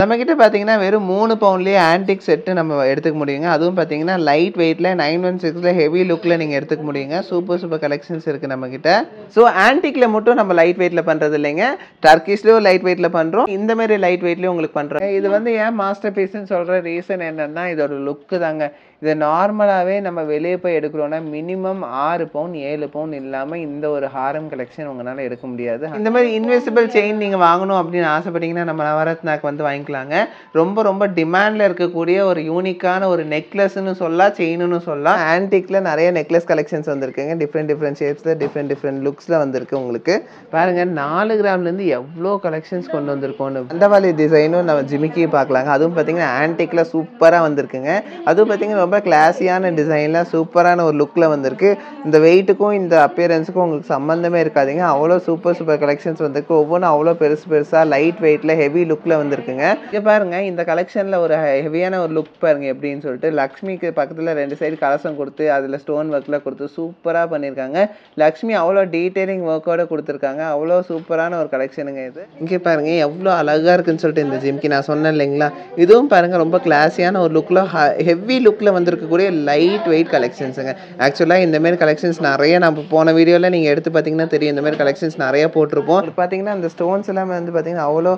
நம்மகிட்ட பார்த்தீங்கன்னா வெறும் 3 பவுண்ட்லேயே ஆன்டிக் செட்டு நம்ம எடுத்துக்க முடியுங்க. அதுவும் பார்த்தீங்கன்னா லைட் வெயிட்டில் 916ல ஹெவி லுக்கில் நீங்கள் எடுத்துக்க முடியுங்க. சூப்பர் கலெக்ஷன்ஸ் இருக்குது நம்மக்கிட்ட. ஸோ ஆன்டிக்கில் மட்டும் நம்ம லைட் வெயிட்டில் பண்ணுறது இல்லைங்க, டர்க்கிஷ்லேயும் லைட் வெயிட்டில் பண்ணுறோம், இந்த மாதிரி லைட் வெயிட்லேயும் உங்களுக்கு பண்ணுறோம். இது வந்து ஏன் மாஸ்டர் பீஸ்ன்னு சொல்கிற ரீசன் என்னென்னா இதோட லுக்கு தாங்க. இதை நார்மலாகவே நம்ம வெளியே போய் எடுக்கிறோன்னா மினிமம் 6 பவுன் 7 பவுன் இல்லாமல் இந்த ஒரு ஹாரம் கலெக்ஷன் உங்களால் எடுக்க முடியாது. இந்த மாதிரி இன்வெசிபிள் செயின் நீங்கள் வாங்கணும் அப்படின்னு ஆசைப்பட்டீங்கன்னா நம்ம நவரத்னாக்கு வந்து வாங்கிக்கலாங்க. ரொம்ப டிமாண்டில் இருக்கக்கூடிய ஒரு யூனிக்கான ஒரு நெக்லஸ்ன்னு சொல்லலாம், செயின்னு சொல்லலாம். ஆன்டிக்கில் நிறைய நெக்லஸ் கலெக்ஷன்ஸ் வந்திருக்குங்க. டிஃப்ரெண்ட் ஷேப்ஸில் டிஃப்ரெண்ட் லுக்ஸில் வந்திருக்கு. உங்களுக்கு பாருங்கள் 4 கிராம்லேருந்து எவ்வளோ கலெக்ஷன்ஸ் கொண்டு வந்திருக்கோன்னு. அந்தவாலி டிசைனும் நம்ம ஜிமிக்கி பார்க்கலாங்க. அதுவும் பார்த்தீங்கன்னா ஆன்டிக்கில் சூப்பராக வந்திருக்குங்க. அதுவும் பார்த்தீங்கன்னா ரொம்ப கிளாஸியான டிசைனில் சூப்பரான ஒரு லுக்கில் வந்திருக்கு. இந்த வெயிட்டுக்கும் இந்த அப்பியரன்ஸுக்கும் உங்களுக்கு சம்மந்தமே இருக்காதுங்க. அவ்வளோ சூப்பர் கலெக்ஷன்ஸ் வந்திருக்கு. ஒவ்வொன்றும் அவ்வளோ பெருசாக லைட் வெயிட்டில் ஹெவி லுக்கில் வந்திருக்குங்க. இங்கே பாருங்கள், இந்த கலெக்ஷனில் ஒரு ஹெவியான ஒரு லுக் பாருங்கள் எப்படின்னு சொல்லிட்டு. லக்ஷ்மிக்கு பக்கத்தில் 2 சைடு கலசம் கொடுத்து அதில் ஸ்டோன் ஒர்க்கில் கொடுத்து சூப்பராக பண்ணியிருக்காங்க. லக்ஷ்மி அவ்வளோ டீட்டெயிலிங் ஒர்க்கோடு கொடுத்துருக்காங்க. அவ்வளோ சூப்பரான ஒரு கலெக்ஷனுங்க இது. இங்கே பாருங்கள் எவ்வளோ அழகாக இருக்குன்னு சொல்லிட்டு இந்த ஜிம்கி நான் சொன்னேன் இல்லைங்களா, இதுவும் பாருங்கள் ரொம்ப கிளாஸியான ஒரு லுக்கில் ஹெவி லுக்கில் வந்திருக்கக்கூடிய லைட் வெயிட் கலெக்ஷன்ஸுங்க. ஆக்சுவலாக இந்தமாரி கலெக்ஷன்ஸ் நிறைய நம்ம போன வீடியோவில் நீங்கள் எடுத்து பார்த்தீங்கன்னா தெரியும். இந்தமாரி கலெக்ஷன்ஸ் நிறைய போட்டிருப்போம். பார்த்தீங்கன்னா அந்த ஸ்டோன்ஸ் எல்லாமே வந்து பார்த்தீங்கன்னா அவ்வளோ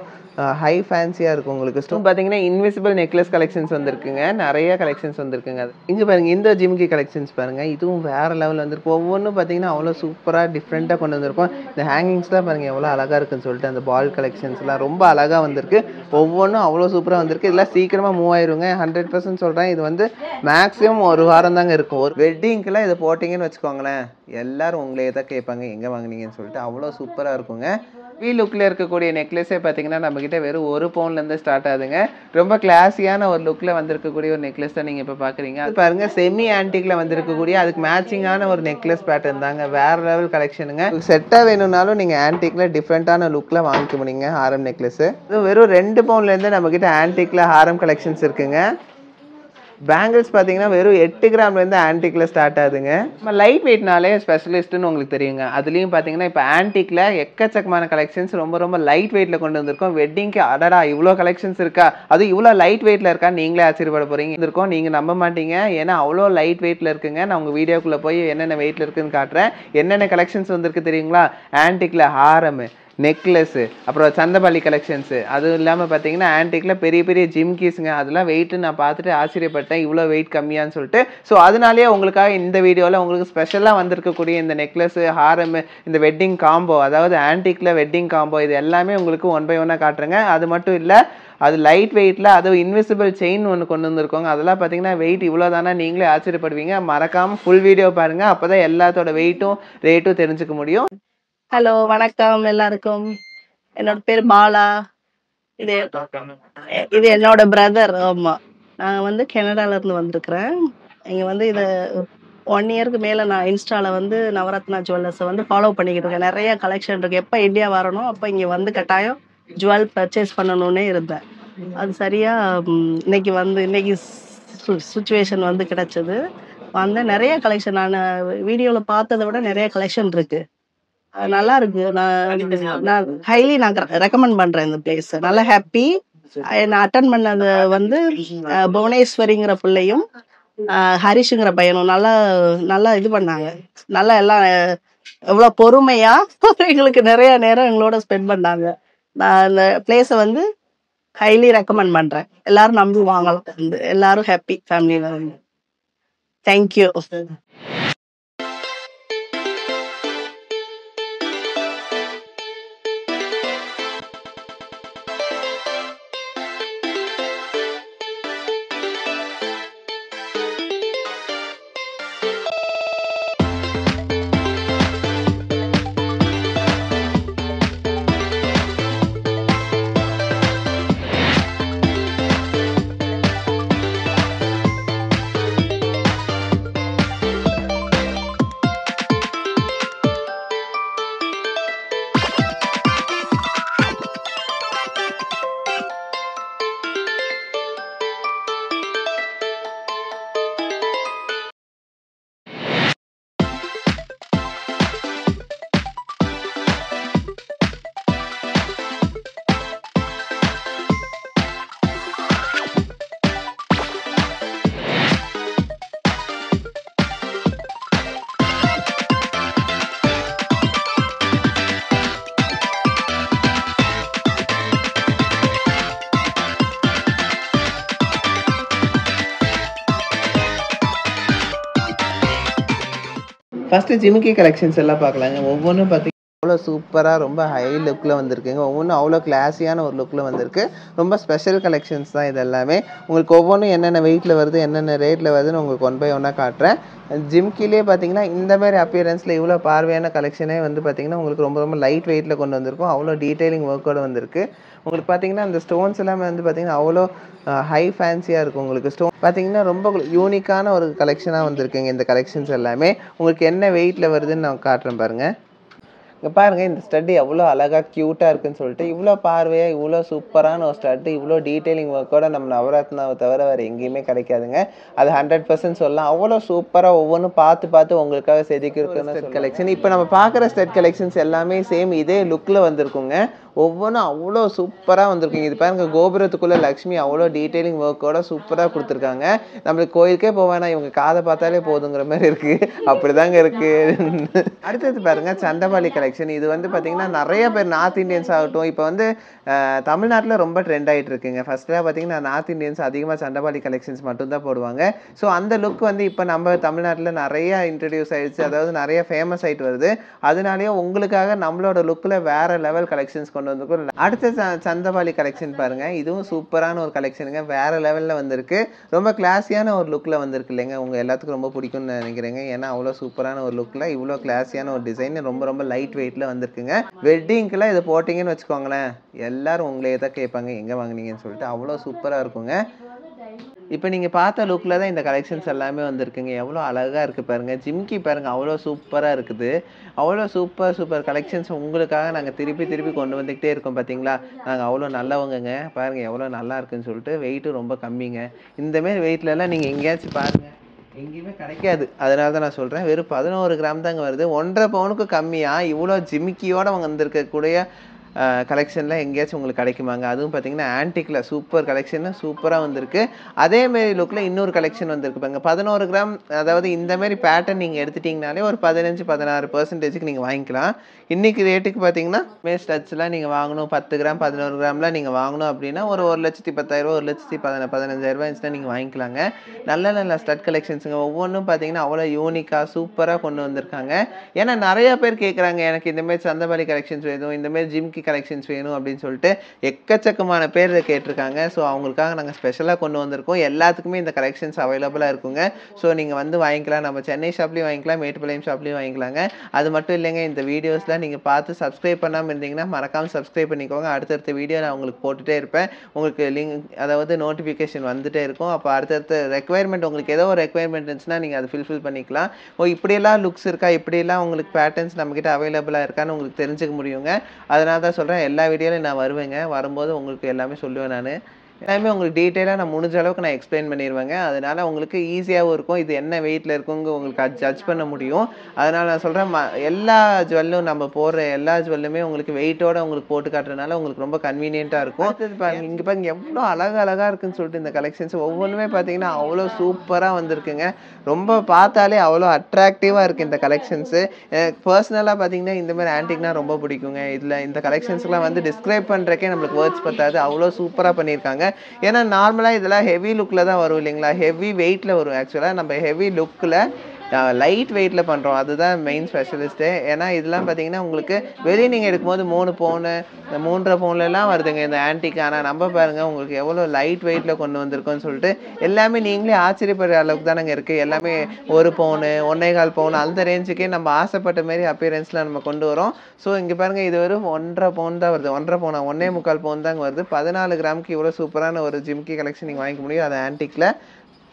ஹை ஃபேன்சியாக இருக்கும். உங்களுக்கு ஸ்டோன் பார்த்தீங்கன்னா இன்விசிபிள் நெக்லஸ் கலெக்ஷன்ஸ் வந்திருக்குங்க. நிறைய கலெக்ஷன்ஸ் வந்திருக்குங்க. இங்கே பாருங்கள் இந்த ஜிம்கி கலெக்ஷன்ஸ் பாருங்கள், இதுவும் வேறு லெவலில் வந்திருக்கு. ஒவ்வொன்றும் பார்த்தீங்கன்னா அவ்வளோ சூப்பராக டிஃப்ரெண்ட்டாக கொண்டு வந்திருக்கோம். இந்த ஹேங்கிங்ஸ்லாம் பாருங்கள் எவ்வளோ அழகாக இருக்குன்னு சொல்லிட்டு. அந்த பால் கலெக்ஷன்ஸ்லாம் ரொம்ப அழகாக வந்திருக்கு. ஒவ்வொன்றும் அவ்வளோ சூப்பராக வந்திருக்கு. இதெல்லாம் சீக்கிரமாக மூவ் ஆயிருங்க. 100% சொல்கிறேன். இது வந்து மேக்ஸிமம் ஒரு வாரம் தாங்க இருக்கும். ஒரு வெட்டிங்க்கெலாம் இதை போட்டிங்கன்னு வச்சுக்கோங்களேன், எல்லோரும் உங்களையே தான் கேட்பாங்க எங்கே வாங்கினீங்கன்னு சொல்லிட்டு. அவ்வளோ சூப்பராக இருக்குங்க. வி லுக்கில் இருக்கக்கூடிய நெக்லஸே பார்த்தீங்கன்னா நம்மக்கிட்ட வெறும் 1 பவுன்லேருந்து ஸ்டார்ட் ஆகுதுங்க. ரொம்ப கிளாஸியான ஒரு லுக்கில் வந்திருக்கக்கூடிய ஒரு நெக்லஸ் தான் நீங்கள் இப்போ பார்க்குறீங்க. அது பாருங்கள் செமி ஆன்டிக்கில் வந்திருக்கக்கூடிய அதுக்கு மேட்சிங்கான ஒரு நெக்லஸ் பேட்டர்ன் தாங்க. வேறு லெவல் கலெக்ஷனுங்க. செட்டாக வேணும்னாலும் நீங்கள் ஆன்டிக்கில் டிஃப்ரெண்ட்டான லுக்கில் வாங்கிக்க முடியுங்க. ஹாரம் நெக்லஸு இது வெறும் 2 பவுன்லேருந்து நம்மக்கிட்ட ஆன்டிக்கில் ஹாரம் கலெக்ஷன்ஸ் இருக்குங்க. பேங்கிள்ஸ் பார்த்தீங்கன்னா வெறும் 8 கிராம்லேருந்து ஆன்டிக்கில் ஸ்டார்ட் ஆகுதுங்க. நம்ம லைட் வெயிட்னாலே ஸ்பெஷலிஸ்ட்டுன்னு உங்களுக்கு தெரியுங்க. அதுலேயும் பார்த்தீங்கன்னா இப்போ ஆன்டிக்கில் எக்கச்சக்கமான கலெக்ஷன்ஸ் ரொம்ப லைட் வெயிட்டில் கொண்டு வந்திருக்கோம். வெட்டிங்க்கு அடடா இவ்வளோ கலெக்ஷன்ஸ் இருக்கா, அது இவ்வளோ லைட் வெயிட்டில் இருக்கா, நீங்களே ஆச்சரியப்பட போகிறீங்க. இருக்கோம் நீங்கள் நம்ப மாட்டீங்க. ஏன்னா அவ்வளோ லைட் வெயிட்டில் இருக்குங்க. நான் உங்கள் வீடியோக்குள்ளே போய் என்னென்ன வெயிட்டில் இருக்குன்னு காட்டுறேன். என்னென்ன கலெக்ஷன்ஸ் வந்திருக்கு தெரியுங்களா? ஆன்டிக்கில் ஹாரமு, நெக்லஸ்ஸு, அப்புறம் சந்தபாலி கலெக்ஷன்ஸு, அதுவும் இல்லாமல் பார்த்தீங்கன்னா ஆன்டிக்கில் பெரிய ஜிம்கீஸுங்க. அதெல்லாம் வெயிட்டு நான் பார்த்துட்டு ஆச்சரியப்பட்டேன், இவ்வளோ வெயிட் கம்மியான்னு சொல்லிட்டு. ஸோ அதனாலேயே உங்களுக்காக இந்த வீடியோவில் உங்களுக்கு ஸ்பெஷலாக வந்திருக்கக்கூடிய இந்த நெக்லஸ்ஸு, ஹாரமு, இந்த வெட்டிங் காம்போ, அதாவது ஆன்டிக்கில் வெட்டிங் காம்போ, இது எல்லாமே உங்களுக்கு 1 by 1 காட்டுறேங்க. அது மட்டும் இல்லை, அது லைட் வெயிட்டில் அதுவும் இன்விசிபிள் செயின் ஒன்று கொண்டு வந்திருக்கோங்க. அதெல்லாம் பார்த்தீங்கன்னா வெயிட் இவ்வளோ தானே, நீங்களே ஆச்சரியப்படுவீங்க. மறக்காமல் ஃபுல் வீடியோ பாருங்கள், அப்போ தான் எல்லாத்தோட வெயிட்டும் ரேட்டும் தெரிஞ்சுக்க முடியும். ஹலோ, வணக்கம் எல்லாருக்கும். என்னோட பேர் பாலா. இது என்னோட பிரதர். ஆமா, நான் வந்து கனடால இருந்து வந்திருக்கிறேன். இங்க வந்து இது 1 இயருக்கு மேல நான் இன்ஸ்டால வந்து நவரத்னா ஜுவல்லர்ஸை வந்து ஃபாலோ பண்ணிக்கிட்டு இருக்கேன். நிறைய கலெக்ஷன் இருக்கு. எப்போ இந்தியா வரணும் அப்போ இங்க வந்து கட்டாயம் ஜுவல் பர்ச்சேஸ் பண்ணணும்னே இருந்தேன். அது சரியா இன்னைக்கு சுச்சுவேஷன் வந்து கிடைச்சது. வந்து நிறைய கலெக்ஷன் நான் வீடியோவில் பார்த்ததை விட நிறைய கலெக்ஷன் இருக்கு. நல்லா இருக்கு. நான் ஹைலி ரெக்கமெண்ட் பண்றேன் இந்த பிளேஸ். நல்லா ஹாப்பி. நான் அட்டன் பண்ணது வந்து புவனேஸ்வரிங்கிற பிள்ளையும் ஹரிஷுங்கிற பையனும் நல்லா இது பண்ணாங்க. நல்லா எல்லாம் எவ்வளோ பொறுமையா எங்களுக்கு நிறைய நேரம் எங்களோட ஸ்பெண்ட் பண்ணாங்க. நான் அந்த பிளேஸை வந்து ஹைலி ரெக்கமெண்ட் பண்றேன். எல்லாரும் நம்பி வாங்கலாம். எல்லாரும் ஹாப்பி ஃபேமிலியில. தேங்க்யூ. ஃபஸ்ட்டு ஜிமிக்கி கலெக்ஷன்ஸ் எல்லாம் பார்க்கலாங்க. ஒவ்வொன்றும் பார்த்தீங்கன்னா அவ்வளோ சூப்பராக ரொம்ப ஹை லுக்கில் வந்திருக்குங்க. ஒவ்வொன்றும் அவ்வளோ கிளாஸியான ஒரு லுக்கில் வந்திருக்கு. ரொம்ப ஸ்பெஷல் கலெக்ஷன்ஸ் தான் இது எல்லாமே. உங்களுக்கு ஒவ்வொன்றும் என்னென்ன வெயிட்டில் வருது, என்னென்ன ரேட்டில் வருதுன்னு உங்களுக்கு ஒன் பை ஒன்னாக காட்டுறேன். ஜிம்கிலே பார்த்தீங்கன்னா இந்த மாதிரி அப்பியரன்ஸில் இவ்வளோ பார்வையான கலெக்ஷனே வந்து பார்த்தீங்கன்னா உங்களுக்கு ரொம்ப ரொம்ப லைட் வெயிட்டில் கொண்டு வந்திருக்கும். அவ்வளோ டீட்டெயிலிங் ஒர்க்கோடு வந்திருக்கு. உங்களுக்கு பார்த்தீங்கன்னா அந்த ஸ்டோன்ஸ் எல்லாமே வந்து பார்த்தீங்கன்னா அவ்வளோ ஹை ஃபேன்சியாக இருக்கும். உங்களுக்கு ஸ்டோன் பார்த்தீங்கன்னா ரொம்ப யூனிக்கான ஒரு கலெக்ஷனாக வந்திருக்குங்க. இந்த கலெக்ஷன்ஸ் எல்லாமே உங்களுக்கு என்ன வெயிட்டில் வருதுன்னு நான் காட்டுறேன் பாருங்கள். இங்கே பாருங்கள், இந்த ஸ்டட்டு எவ்வளோ அழகாக க்யூட்டாக இருக்குன்னு சொல்லிட்டு இவ்வளோ பார்வையாக இவ்வளோ சூப்பரான ஒரு ஸ்டட்டு இவ்வளோ டீட்டெயிலிங் ஒர்க்கோட நம்ம நவரத்னாவை தவிர வேறு எங்கேயுமே கிடைக்காதுங்க. அது 100% சொல்லலாம். அவ்வளோ சூப்பராக ஒவ்வொன்றும் பார்த்து பார்த்து உங்களுக்காக செதுக்கியிருக்குன்னு ஸ்டெட் கலெக்ஷன். இப்போ நம்ம பார்க்குற ஸ்டெட் கலெக்ஷன்ஸ் எல்லாமே சேம் இதே லுக்கில் வந்திருக்குங்க. ஒவ்வொன்றும் அவ்வளோ சூப்பராக வந்திருக்குங்க. இது பாருங்க, கோபுரத்துக்குள்ளே லக்ஷ்மி அவ்வளோ டீட்டெயிலிங் ஒர்க்கோட சூப்பராக கொடுத்துருக்காங்க. நம்மளுக்கு கோயிலுக்கே போவேனா, இவங்க காதை பார்த்தாலே போதுங்கிற மாதிரி இருக்குது. அப்படி தாங்க இருக்குது. அடுத்தது பாருங்கள், சண்டபாலி கலெக்ஷன். இது வந்து பார்த்திங்கன்னா நிறைய பேர் நார்த் இந்தியன்ஸ் ஆகட்டும், இப்போ வந்து தமிழ்நாட்டில் ரொம்ப ட்ரெண்ட் ஆகிட்டு இருக்குங்க. ஃபஸ்ட்டில் பார்த்திங்கன்னா நார்த் இந்தியன்ஸ் அதிகமாக சண்டபாலி கலெக்ஷன்ஸ் மட்டும்தான் போடுவாங்க. ஸோ அந்த லுக் வந்து இப்போ நம்ம தமிழ்நாட்டில் நிறையா இன்ட்ரடியூஸ் ஆகிடுச்சு. அதாவது நிறைய ஃபேமஸ் ஆகிட்டு வருது. அதனாலேயே உங்களுக்காக நம்மளோட லுக்கில் வேறு லெவல் கலெக்ஷன்ஸ் கொண்டு வந்துருக்கும். அடுத்த சந்தபாலி கலெக்ஷன் பாருங்கள். இதுவும் சூப்பரான ஒரு கலெக்ஷனுங்க. வேறு லெவலில் வந்திருக்கு. ரொம்ப கிளாஸியான ஒரு லுக்கில் வந்திருக்கு இல்லைங்க. உங்கள் எல்லாத்துக்கும் ரொம்ப பிடிக்கும்னு நினைக்கிறேங்க. ஏன்னா அவ்வளோ சூப்பரான ஒரு லுக்கில் இவ்வளோ கிளாஸியான ஒரு டிசைன் ரொம்ப ரொம்ப லைட் வெயிட்டில் வந்திருக்குங்க. வெட்டிங்க்கெலாம் இதை போட்டிங்கன்னு வச்சுக்கோங்களேன், எல்லாரும் உங்களே தான் கேட்பாங்க எங்கே வாங்கினீங்கன்னு சொல்லிட்டு. அவ்வளோ சூப்பராக இருக்குங்க. இப்போ நீங்கள் பார்த்த லுக்கில் தான் இந்த கலெக்ஷன்ஸ் எல்லாமே வந்திருக்குங்க. எவ்வளோ அழகாக இருக்குது பாருங்கள். ஜிம்கி பாருங்கள், அவ்வளோ சூப்பராக இருக்குது. அவ்வளோ சூப்பர் கலெக்ஷன்ஸ் உங்களுக்காக நாங்கள் திருப்பி கொண்டு வந்துக்கிட்டே இருக்கோம். பார்த்தீங்களா, நாங்கள் அவ்வளோ நல்லவங்கங்க. பாருங்கள் எவ்வளோ நல்லா இருக்குன்னு சொல்லிட்டு. வெயிட்டும் ரொம்ப கம்மிங்க. இந்தமாரி வெயிட்லலாம் நீங்கள் எங்கேயாச்சும் பாருங்கள், எங்கேயுமே கிடைக்காது. அதனால தான் நான் சொல்கிறேன். வெறும் 11 கிராம் தாங்க வருது. 1.5 பவுனுக்கு கம்மியாக இவ்வளோ ஜிமிக்கியோடு வந்திருக்கக்கூடிய கலெக்ஷனில் எங்கேயாச்சும் உங்களுக்கு கிடைக்குமாங்க. அதுவும் பார்த்தீங்கன்னா ஆன்டிக்கில் சூப்பர் கலெக்ஷன் சூப்பராக வந்திருக்கு. அதேமாரி லுக்கில் இன்னொரு கலெக்ஷன் வந்திருக்கு பாருங்க. 11 கிராம், அதாவது இந்தமாரி பேட்டர்ன் நீங்கள் எடுத்துட்டிங்கனாலே ஒரு 15-16% நீங்கள் வாங்கிக்கலாம். இன்றைக்கி ரேட்டுக்கு பார்த்தீங்கன்னா ஸ்டட்ஸ்லாம் நீங்கள் வாங்கணும், 10 கிராம் 11 கிராம்லாம் நீங்கள் வாங்கணும் அப்படின்னா ஒரு 1,10,000 1,15,000 இருந்துச்சுன்னா நீங்கள் வாங்கிக்கலாங்க. நல்ல ஸ்டட் கலெக்ஷன்ஸுங்க. ஒவ்வொன்றும் பார்த்தீங்கன்னா அவ்வளோ யூனிக்காக சூப்பராக கொண்டு வந்திருக்காங்க. ஏன்னா நிறையா பேர் கேட்குறாங்க, எனக்கு இந்தமாரி சந்தபாலி கலெக்ஷன்ஸ் வேணும், இந்தமாரி ஜிம்கி கலெக்ஷன்ஸ் வேணும் அப்படின்னு சொல்லிட்டு எக்கச்சக்கமான பேர் கேட்டிருக்காங்க. ஸோ அவங்களுக்காக நாங்கள் ஸ்பெஷலாக கொண்டு வந்திருக்கோம். எல்லாத்துக்குமே இந்த கலெக்ஷன்ஸ் அவைலபிளாக இருக்குங்க. ஸோ நீங்கள் வந்து வாங்கிக்கலாம். நம்ம சென்னை ஷாப்லேயும் வாங்கிக்கலாம், மேட்டுப்பாளையம் ஷாப்லேயும் வாங்கிக்கலாங்க. அது மட்டும் இல்லைங்க, இந்த வீடியோஸில் நீங்கள் பார்த்து சப்ஸ்கிரைப் பண்ணாமல் இருந்தீங்கன்னா மறக்காமல் சப்ஸ்கிரைப் பண்ணிக்கோங்க. அடுத்தடுத்த வீடியோ நான் உங்களுக்கு போட்டுகிட்டே இருப்பேன். உங்களுக்கு லிங்க், அதாவது நோட்டிஃபிகேஷன் வந்துகிட்டே இருக்கும். அப்போ அடுத்தடுத்த ரெக்குவயர்மெண்ட், உங்களுக்கு ஏதோ ஒரு ரெக்குவயர்மெண்ட் இருந்துச்சுன்னா நீங்கள் அதை ஃபில்ஃபில் பண்ணிக்கலாம். இப்படியெல்லாம் லுக்ஸ் இருக்கா, இப்படியெல்லாம் உங்களுக்கு பேட்டர்ன்ஸ் நம்மக்கிட்ட அவைலபிளாக இருக்கான்னு உங்களுக்கு தெரிஞ்சுக்க முடியுங்க. அதனால தான் சொல்கிறேன், எல்லா வீடியோலையும் நான் வருவேங்க. வரும்போது உங்களுக்கு எல்லாமே சொல்லுவேன். நான் எல்லாமே உங்களுக்கு டீட்டெயிலாக நான் முடிஞ்ச அளவுக்கு நான் எக்ஸ்பிளைன் பண்ணிடுவேங்க. அதனால் உங்களுக்கு ஈஸியாகவும் இருக்கும். இது என்ன வெயிட்டில் இருக்குங்க உங்களுக்கு ஜட்ஜ் பண்ண முடியும். அதனால் நான் சொல்கிறேன், எல்லா ஜுவல்லும் நம்ம போடுற எல்லா ஜுவல்லுமே உங்களுக்கு வெயிட்டோடு உங்களுக்கு போட்டு காட்டுறதுனால உங்களுக்கு ரொம்ப கன்வீனியண்ட்டாக இருக்கும். இங்கே பாருங்க எவ்வளோ அழகாக இருக்குன்னு சொல்லிட்டு இந்த கலெக்ஷன்ஸ் ஒவ்வொன்றுமே பார்த்தீங்கன்னா அவ்வளோ சூப்பராக வந்திருக்குங்க. ரொம்ப பார்த்தாலே அவ்வளோ அட்ராக்டிவாக இருக்குது இந்த கலெக்ஷன்ஸு. பர்சனலாக பார்த்தீங்கன்னா இந்தமாதிரி ஆன்டிக்னா ரொம்ப பிடிக்குங்க. இதில் இந்த கலெக்ஷன்ஸ்லாம் வந்து டிஸ்கிரைப் பண்ணுறக்கே நம்மளுக்கு வேர்ட்ஸ் பத்தாது. அவ்வளோ சூப்பராக பண்ணியிருக்காங்க. ஏன்னா நார்மலாக இதெல்லாம் ஹெவி லுக்கில் தான் வரும் இல்லைங்களா, ஹெவி வெயிட்டில் வரும். ஆக்சுவலாக நம்ம ஹெவி லுக்கில் லைட் வெயிட்டில் பண்ணுறோம். அதுதான் மெயின் ஸ்பெஷலிஸ்ட்டு. ஏன்னா இதெல்லாம் பார்த்தீங்கன்னா உங்களுக்கு வெளியே நீங்கள் எடுக்கும்போது 3 பவுனு 3.5 பவுன்லலாம் வருதுங்க இந்த ஆன்டிக். ஆனால் நம்ம பாருங்கள் உங்களுக்கு எவ்வளோ லைட் வெயிட்டில் கொண்டு வந்திருக்கோன்னு சொல்லிட்டு எல்லாமே நீங்களே ஆச்சரியப்படுற அளவுக்கு தானங்க இருக்குது. எல்லாமே 1 பவுனு 1.25 பவுன் அந்த ரேஞ்சுக்கே நம்ம ஆசைப்பட்ட மாரி அப்பியரன்ஸில் நம்ம கொண்டு வரோம். ஸோ இங்கே பாருங்கள், இது வெறும் 1.5 பவுன் தான் வருது. 1.5 பவுனா 1.25 பவுன் தாங்க வருது. 14 கிராமுக்கு இவ்வளோ சூப்பரான ஒரு ஜிம்கி கலெக்ஷன் நீங்கள் வாங்கிக்க முடியும். அது ஆன்டிக்கில்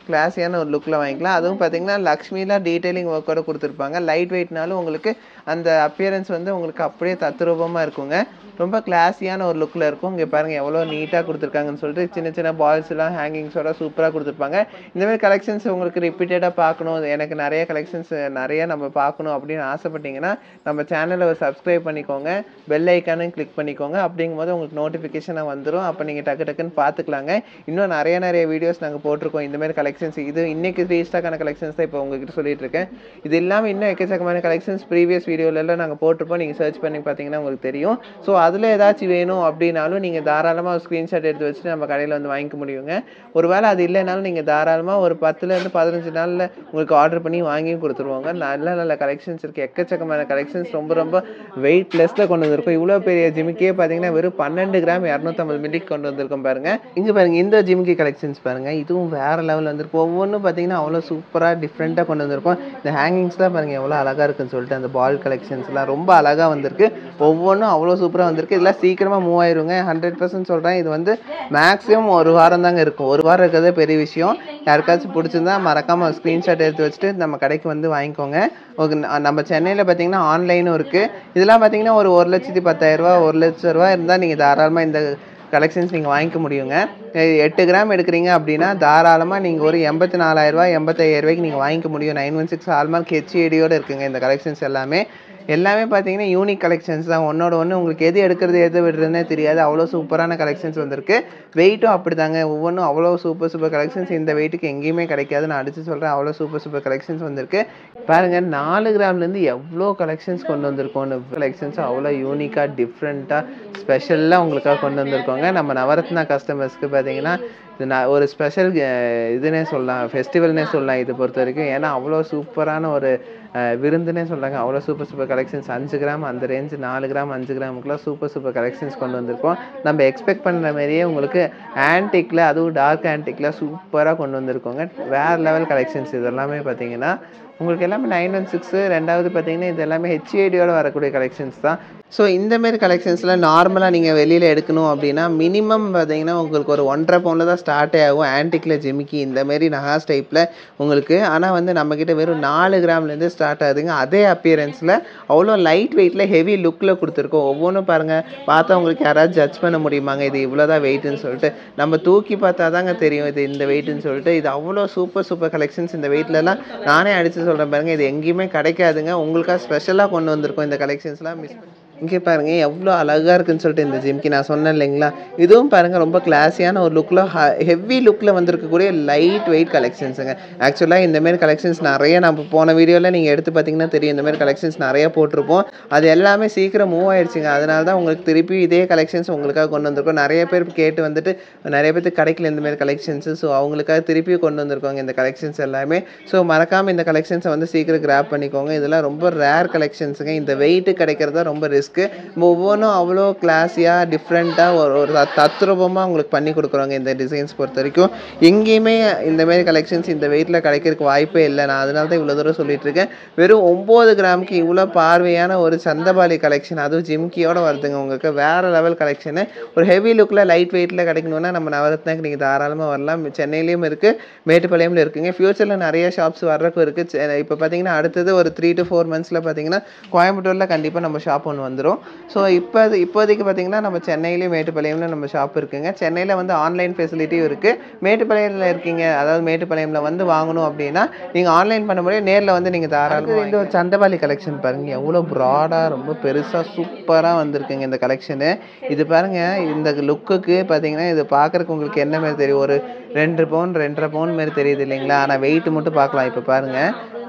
கிளாஸியான ஒரு லுக்கில் வாங்கிக்கலாம். அதுவும் பார்த்தீங்கன்னா லக்ஷ்மியில் டீட்டெயிலிங் ஒர்க்கோட கொடுத்துருப்பாங்க. லைட் வெயிட்னாலும் உங்களுக்கு அந்த அப்பியரன்ஸ் வந்து உங்களுக்கு அப்படியே தத்ரூபமாக இருக்குங்க. ரொம்ப கிளாஸியான ஒரு லுக்கில் இருக்கும். இங்கே பாருங்கள் எவ்வளோ நீட்டாக கொடுத்துருக்காங்கன்னு சொல்லிட்டு சின்ன பால்ஸ்லாம் ஹேங்கிங்ஸோட சூப்பராக கொடுத்துருப்பாங்க. இந்தமாதிரி கலெக்ஷன்ஸ் உங்களுக்கு ரிப்பீட்டடாக பார்க்கணும், எனக்கு நிறைய கலெக்ஷன்ஸ் நிறைய நம்ம பார்க்கணும் அப்படின்னு ஆசைப்பட்டீங்கன்னா நம்ம சேனலை ஒரு சப்ஸ்கிரைப் பண்ணிக்கோங்க, பெல் ஐக்கானும் கிளிக் பண்ணிக்கோங்க. அப்படிங்கும்போது உங்களுக்கு நோட்டிஃபிகேஷனாக வந்துடும். அப்போ நீங்கள் டக்குன்னு பார்த்துக்கலாங்க. இன்னும் நிறைய வீடியோஸ் நாங்கள் போட்டிருக்கோம். இந்தமாதிரி கலெக்ஷன் கலெக்ஷன்ஸ் இது இன்னைக்கு ரீஸ்டாக்கான கலெக்ஷன்ஸ் தான் இப்போ உங்ககிட்ட சொல்லிட்டு இருக்கேன். இது இல்லாமல் இன்னும் எக்கச்சக்கமான கலெக்ஷன்ஸ் ப்ரீவியஸ் வீடியோலலாம் நாங்கள் போட்டிருப்போம். நீங்கள் சர்ச் பண்ணி பார்த்தீங்கன்னா உங்களுக்கு தெரியும். ஸோ அதில் ஏதாச்சும் வேணும் அப்படின்னாலும் நீங்கள் தாராளமாக ஸ்க்ரீன்ஷாட் எடுத்து வச்சுட்டு நம்ம கடையில் வந்து வாங்கிக்க முடியுங்க. ஒருவேளை அது இல்லைனாலும் நீங்கள் தாராளமாக ஒரு 10லேருந்து 15 நாளில் உங்களுக்கு ஆர்டர் பண்ணி வாங்கியும் கொடுத்துருவாங்க. நல்ல நல்ல கலெக்ஷன்ஸ் இருக்குது, எக்கச்சக்கமான கலெக்ஷன்ஸ், ரொம்ப ரொம்ப வெயிட் லெஸ்ஸில் கொண்டு வந்திருக்கோம். இவ்வளோ பெரிய ஜிமிக்கே பார்த்தீங்கன்னா வெறும் 12 கிராம் 250 மில்லிக்கு கொண்டு வந்திருக்கோம் பாருங்கள். இங்கே பாருங்கள் இந்த ஜிமிக்கி கலெக்ஷன்ஸ் பாருங்கள், இதுவும் வேறு லெவலில் வந்திருக்கு. ஒவ்வொன்றும் பார்த்தீங்கன்னா அவ்வளோ சூப்பராக டிஃப்ரெண்ட்டாக கொண்டு வந்திருக்கோம். இந்த ஹேங்கிங்ஸ்லாம் பாருங்கள் எவ்வளோ அழகாக இருக்குன்னு சொல்லிட்டு அந்த பால் கலெக்ஷன்ஸ்லாம் ரொம்ப அழகாக வந்திருக்கு. ஒவ்வொன்றும் அவ்வளோ சூப்பராக வந்திருக்கு. இதெல்லாம் சீக்கிரமாக மூவ் ஆயிருங்க. 100% சொல்கிறேன். இது வந்து மேக்ஸிமம் ஒரு வாரம் தாங்க இருக்கும். ஒரு வாரம் இருக்கிறதே பெரிய விஷயம். யாருக்காச்சும் பிடிச்சிருந்தா மறக்காமல் ஸ்க்ரீன்ஷாட் எடுத்து வச்சுட்டு நம்ம கடைக்கு வந்து வாங்கிக்கோங்க. நம்ம சென்னையில் பார்த்தீங்கன்னா ஆன்லைனும் இருக்குது. இதெல்லாம் பார்த்தீங்கன்னா ஒரு 1,10,000 ரூபா 1 லட்சம் ரூபா இருந்தால் நீங்கள் தாராளமாக இந்த கலெக்ஷன்ஸ் நீங்கள் வாங்கிக்க முடியுங்க. 8 கிராம் எடுக்கிறீங்க அப்படின்னா தாராளமாக நீங்கள் ஒரு 84,000 ரூபா 85,000 ரூபாய்க்கு நீங்கள் வாங்கிக்க முடியும். 916 ஹால்மார்க் ஹெச்ஏடியோடு இருக்குங்க இந்த கலெக்ஷன்ஸ் எல்லாமே பார்த்தீங்கன்னா யூனிக் கலெக்ஷன்ஸ் தான். ஒன்னோட ஒன்று உங்களுக்கு எது எடுக்கிறது எது விடுறதுனே தெரியாது. அவ்வளோ சூப்பரான கலெக்ஷன்ஸ் வந்திருக்கு. வெயிட்டும் அப்படி தாங்க, ஒவ்வொன்றும் அவ்வளோ சூப்பர் கலெக்ஷன்ஸ் இந்த வெயிட்டுக்கு எங்கேயுமே கிடைக்காது. நான் அடித்து சொல்கிறேன், அவ்வளோ சூப்பர் கலெக்ஷன்ஸ் வந்திருக்கு. பாருங்கள் 4 கிராம்லேருந்து எவ்வளோ கலெக்ஷன்ஸ் கொண்டு வந்திருக்கோன்னு. கலெக்ஷன்ஸ் அவ்வளோ யூனிக்காக டிஃப்ரெண்ட்டாக ஸ்பெஷலாக உங்களுக்காக கொண்டு வந்திருக்கோங்க. நம்ம நவரத்னா கஸ்டமர்ஸ்க்கு பார்த்தீங்கன்னா இது ஒரு ஸ்பெஷல் இதுன்னே சொல்லலாம், ஃபெஸ்டிவல்னே சொல்லலாம் இது பொறுத்த வரைக்கும். ஏன்னா அவ்வளோ சூப்பரான ஒரு விருந்துனே சொல்கிறாங்க. அவ்வளோ சூப்பர் கலெக்ஷன்ஸ் 5 கிராம் அந்த ரேஞ்சு 4 கிராம் 5 கிராமுக்குலாம் சூப்பர் கலெக்ஷன்ஸ் கொண்டு வந்திருக்கோம். நம்ம எக்ஸ்பெக்ட் பண்ணுற மாதிரியே உங்களுக்கு ஆன்டிக்கில், அதுவும் டார்க் ஆன்டிக்கில் சூப்பராக கொண்டு வந்திருக்கோங்க. வேறு லெவல் கலெக்ஷன்ஸ் இது எல்லாமே பார்த்தீங்கன்னா உங்களுக்கு எல்லாமே 916. ரெண்டாவது பார்த்தீங்கன்னா இது எல்லாமே ஹெச்ஏடியோட வரக்கூடிய கலெக்ஷன்ஸ் தான். ஸோ இந்தமாரி கலெக்ஷன்ஸில் நார்மலாக நீங்கள் வெளியில் எடுக்கணும் அப்படின்னா மினிமம் பார்த்தீங்கன்னா உங்களுக்கு ஒரு 1.5 பவுனில் தான் ஸ்டார்ட்டே ஆகும். ஆன்டிக்கில் ஜிமிக்கி இந்தமாரி நகாஸ் டைப்பில் உங்களுக்கு. ஆனால் வந்து நம்மக்கிட்ட வெறும் 4 கிராம்லேருந்து ஸ்டார்ட் ஆகுதுங்க. அதே அப்பியரன்ஸில் அவ்வளோ லைட் வெயிட்டில் ஹெவி லுக்கில் கொடுத்துருக்கோம். ஒவ்வொன்றும் பாருங்கள், பார்த்தா உங்களுக்கு யாராவது ஜட்ஜ் பண்ண முடியுமாங்க இது இவ்வளோ தான் வெயிட்டுன்னு சொல்லிட்டு. நம்ம தூக்கி பார்த்தா தாங்க தெரியும் இது இந்த வெயிட்டுன்னு சொல்லிட்டு. இது அவ்வளோ சூப்பர் கலெக்ஷன்ஸ். இந்த வெயிட்லலாம் நானே அடித்து சொல்கிறேன் பாருங்கள், இது எங்கேயுமே கிடைக்காதுங்க. உங்களுக்காக ஸ்பெஷலாக கொண்டு வந்திருக்கோம் இந்த கலெக்ஷன்ஸ்லாம். மிஸ் இங்கே பாருங்கள் எவ்வளோ அழகாக இருக்குன்னு சொல்லிட்டு இந்த ஜிமிக்கி நான் சொன்னேன் இல்லைங்களா. இதுவும் பாருங்கள் ரொம்ப கிளாஸியான ஒரு லுக்கில் ஹெவி லுக்கில் வந்திருக்கக்கூடிய லைட் வெயிட் கலெக்ஷன்ஸுங்க. ஆக்சுவலாக இந்தமாரி கலெக்ஷன்ஸ் நிறைய நம்ம போன வீடியோவில் நீங்கள் எடுத்து பார்த்தீங்கன்னா தெரியும். இந்தமாரி கலெக்ஷன்ஸ் நிறைய போட்டிருப்போம். அது எல்லாமே சீக்கிரம் மூவ் ஆயிடுச்சுங்க. அதனால தான் உங்களுக்கு திருப்பி இதே கலெக்ஷன்ஸ் உங்களுக்காக கொண்டு வந்திருக்கோம். நிறைய பேர் கேட்டு வந்துட்டு நிறைய பேருக்கு கிடைக்கல இந்தமாரி கலெக்ஷன்ஸு. ஸோ அவங்களுக்காக திருப்பி கொண்டு வந்திருக்கோங்க இந்த கலெக்ஷன்ஸ் எல்லாமே. ஸோ மறக்காமல் இந்த கலெக்ஷன்ஸை வந்து சீக்கிரம் கிராப் பண்ணிக்கோங்க. இதெல்லாம் ரொம்ப ரேர் கலெக்ஷன்ஸுங்க. இந்த வெயிட்டு கிடைக்கிறதா ரொம்ப ரிஸ்க்கு. ஒவ்வொன்றும் அவ்வளோ கிளாஸியாக டிஃப்ரெண்ட்டாக ஒரு தத்ரூபமாக உங்களுக்கு பண்ணி கொடுக்குறோங்க. இந்த டிசைன்ஸ் பொறுத்த வரைக்கும் எங்கேயுமே இந்தமாரி கலெக்ஷன்ஸ் இந்த வெயிட்டில் கிடைக்கிறதுக்கு வாய்ப்பே இல்லை. நான் அதனால தான் இவ்வளோ தூரம் சொல்லிட்டு இருக்கேன். வெறும் 9 கிராமுக்கு இவ்வளோ பார்வையான ஒரு சந்தபாலி கலெக்ஷன், அதுவும் ஜிம்கியோட வருதுங்க உங்களுக்கு. வேறு லெவல் கலெக்ஷனு. ஒரு ஹெவி லுக்கில் லைட் வெயிட்டில் கிடைக்கணுன்னா நம்ம நவரத்னாக்கு நீங்கள் தாராளமாக வரலாம். சென்னையிலையும் இருக்குது, மேட்டுப்பாளையம்ல இருக்குங்க. ஃபியூச்சரில் நிறைய ஷாப்ஸ் வர்றதுக்கு இருக்குது. இப்போ பார்த்தீங்கன்னா அடுத்தது ஒரு 3 to 4 monthஸில் பார்த்தீங்கன்னா கோயம்புத்தூரில் கண்டிப்பாக நம்ம ஷாப் ஒன்று வந்துடும். ஸோ இப்போதைக்கு பார்த்தீங்கன்னா நம்ம சென்னையிலேயும் மேட்டுப்பாளையம்ல நம்ம ஷாப் இருக்குங்க. சென்னையில் வந்து ஆன்லைன் ஃபெசிலிட்டியும் இருக்குது. மேட்டுப்பாளையத்தில் இருக்கீங்க, அதாவது மேட்டுப்பாளையம்ல வந்து வாங்கணும் அப்படின்னா நீங்கள் ஆன்லைன் பண்ண முடியும், நேரில் வந்து நீங்கள் தாராளமாக. இந்த ஒரு சந்தபாலி கலெக்ஷன் பாருங்கள் எவ்வளோ ப்ராடாக ரொம்ப பெருசாக சூப்பராக வந்திருக்குங்க இந்த கலெக்ஷனு. இது பாருங்கள், இந்த லுக்குக்கு பார்த்தீங்கன்னா இது பார்க்குறக்கு உங்களுக்கு என்ன மாதிரி தெரியும், ஒரு 2 பவுன் 2.5 பவுன் மாரி தெரியுது இல்லைங்களா. ஆனால் வெயிட் மட்டும் பார்க்கலாம். இப்போ பாருங்கள்